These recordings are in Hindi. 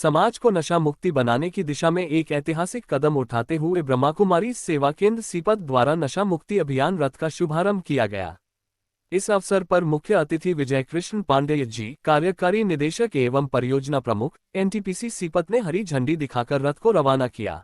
समाज को नशा मुक्ति बनाने की दिशा में एक ऐतिहासिक कदम उठाते हुए ब्रह्माकुमारी सेवा केंद्र सीपत द्वारा नशा मुक्ति अभियान रथ का शुभारंभ किया गया। इस अवसर पर मुख्य अतिथि विजय कृष्ण पांडेय जी, कार्यकारी निदेशक एवं परियोजना प्रमुख एनटीपीसी सीपत ने हरी झंडी दिखाकर रथ को रवाना किया।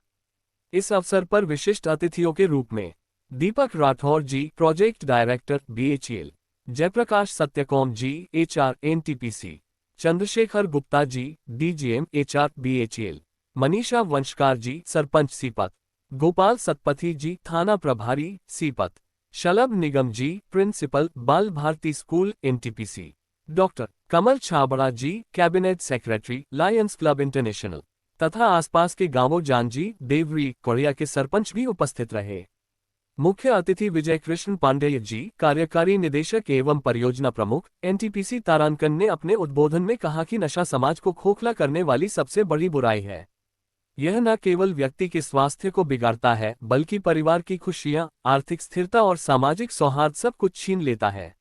इस अवसर पर विशिष्ट अतिथियों के रूप में Deepak Rathore ji, project director BHEL, Jayaprakash Satyakaum ji, HR NTPC, Chandrashekhar Gupta ji, DGM HR BHEL, Manisha Vanshkar ji, sarpanch Sipat, Gopal Satpathy ji, थाना प्रभारी Sipat, Shalabh Nigam ji, principal Bal Bharati school NTPC, doctor Kamal Chhabra ji, cabinet secretary Lions Club International तथा आसपास के गांवों जानजी, देवरी, कोरिया के सरपंच भी उपस्थित रहे। मुख्य अतिथि विजय कृष्ण पांडेय जी, कार्यकारी निदेशक एवं परियोजना प्रमुख एनटीपीसी तारांकन ने अपने उद्बोधन में कहा कि नशा समाज को खोखला करने वाली सबसे बड़ी बुराई है। यह न केवल व्यक्ति के स्वास्थ्य को बिगाड़ता है बल्कि परिवार की खुशियां, आर्थिक स्थिरता और सामाजिक सौहार्द सब कुछ छीन लेता है।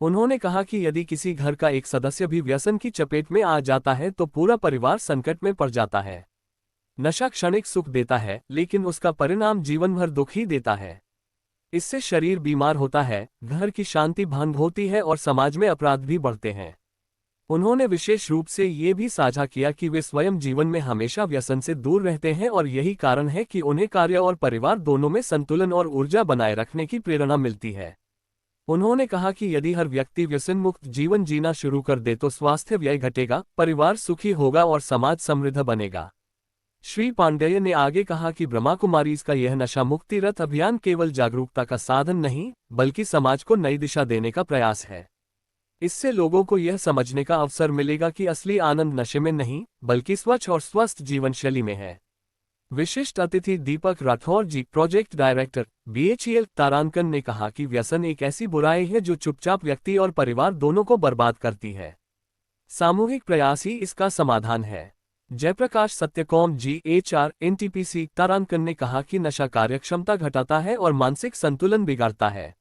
उन्होंने कहा कि यदि किसी घर का एक सदस्य भी व्यसन की चपेट में आ जाता है तो पूरा परिवार संकट में पड़ जाता है। नशा क्षणिक सुख देता है लेकिन उसका परिणाम जीवन भर दुख ही देता है। इससे शरीर बीमार होता है, घर की शांति भंग होती है और समाज में अपराध भी बढ़ते हैं। उन्होंने विशेष रूप से ये भी साझा किया कि वे स्वयं जीवन में हमेशा व्यसन से दूर रहते हैं और यही कारण है कि उन्हें कार्य और परिवार दोनों में संतुलन और ऊर्जा बनाए रखने की प्रेरणा मिलती है। उन्होंने कहा कि यदि हर व्यक्ति व्यसन मुक्त जीवन जीना शुरू कर दे तो स्वास्थ्य व्यय घटेगा, परिवार सुखी होगा और समाज समृद्ध बनेगा। श्री पांडेय ने आगे कहा कि ब्रह्माकुमारीज का यह नशा मुक्ति रथ अभियान केवल जागरूकता का साधन नहीं बल्कि समाज को नई दिशा देने का प्रयास है। इससे लोगों को यह समझने का अवसर मिलेगा कि असली आनंद नशे में नहीं बल्कि स्वच्छ और स्वस्थ जीवन शैली में है। विशिष्ट अतिथि दीपक Rathore ji, project director BHEL, तारांकन ने कहा कि व्यसन एक ऐसी बुराई है जो चुपचाप व्यक्ति और परिवार दोनों को बर्बाद करती है। सामूहिक प्रयास ही इसका समाधान है। जयप्रकाश सत्यकौम जी, एचआर एनटीपीसी, तारांकन ने कहा कि नशा कार्यक्षमता घटाता है और मानसिक संतुलन बिगाड़ता है।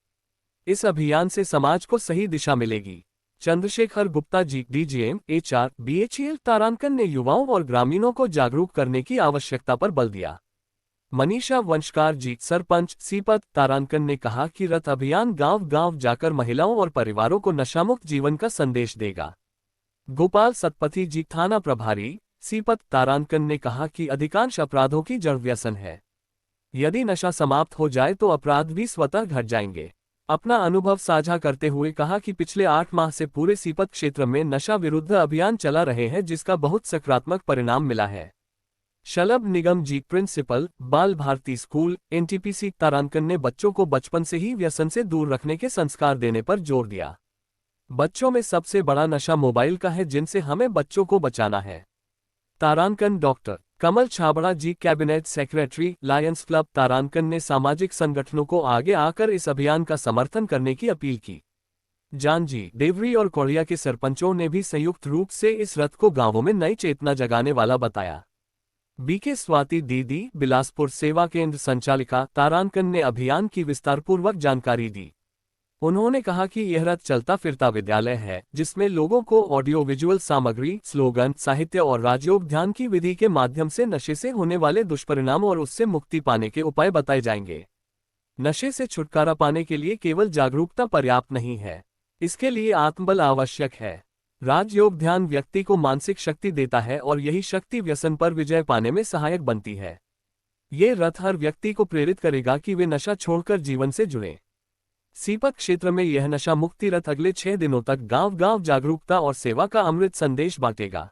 इस अभियान से समाज को सही दिशा मिलेगी। Chandrashekhar Gupta ji, DGM HR BHEL, तारांकन ने युवाओं और ग्रामीणों को जागरूक करने की आवश्यकता पर बल दिया। मनीषा वंशकार जी, सरपंच सीपत, तारांकन ने कहा कि रथ अभियान गांव-गांव जाकर महिलाओं और परिवारों को नशामुक्त जीवन का संदेश देगा। गोपाल सतपथी जी, थाना प्रभारी सीपत, तारांकन ने कहा कि अधिकांश अपराधों की जड़ व्यसन है। यदि नशा समाप्त हो जाए तो अपराध भी स्वतः घट जाएंगे। अपना अनुभव साझा करते हुए कहा कि पिछले 8 माह से पूरे सीपत क्षेत्र में नशा विरुद्ध अभियान चला रहे हैं जिसका बहुत सकारात्मक परिणाम मिला है। शलभ Nigam ji, principal Bal Bharati school NTPC, तारांकन ने बच्चों को बचपन से ही व्यसन से दूर रखने के संस्कार देने पर जोर दिया। बच्चों में सबसे बड़ा नशा मोबाइल का है जिनसे हमें बच्चों को बचाना है। तारांकन doctor Kamal Chhabra ji, cabinet secretary Lions club, तारांकन ने सामाजिक संगठनों को आगे आकर इस अभियान का समर्थन करने की अपील की। जानजी, देवरी और कोरिया के सरपंचों ने भी संयुक्त रूप से इस रथ को गांवों में नई चेतना जगाने वाला बताया। बीके स्वाति दीदी, बिलासपुर सेवा केंद्र संचालिका, तारांकन ने अभियान की विस्तारपूर्वक जानकारी दी। उन्होंने कहा कि यह रथ चलता फिरता विद्यालय है जिसमें लोगों को ऑडियो विजुअल सामग्री, स्लोगन, साहित्य और राजयोग ध्यान की विधि के माध्यम से नशे से होने वाले दुष्परिणाम और उससे मुक्ति पाने के उपाय बताए जाएंगे। नशे से छुटकारा पाने के लिए केवल जागरूकता पर्याप्त नहीं है, इसके लिए आत्मबल आवश्यक है। राजयोग ध्यान व्यक्ति को मानसिक शक्ति देता है और यही शक्ति व्यसन पर विजय पाने में सहायक बनती है। ये रथ हर व्यक्ति को प्रेरित करेगा कि वे नशा छोड़कर जीवन से जुड़ें। सीपत क्षेत्र में यह नशा मुक्ति रथ अगले 6 दिनों तक गांव-गांव जागरूकता और सेवा का अमृत संदेश बांटेगा।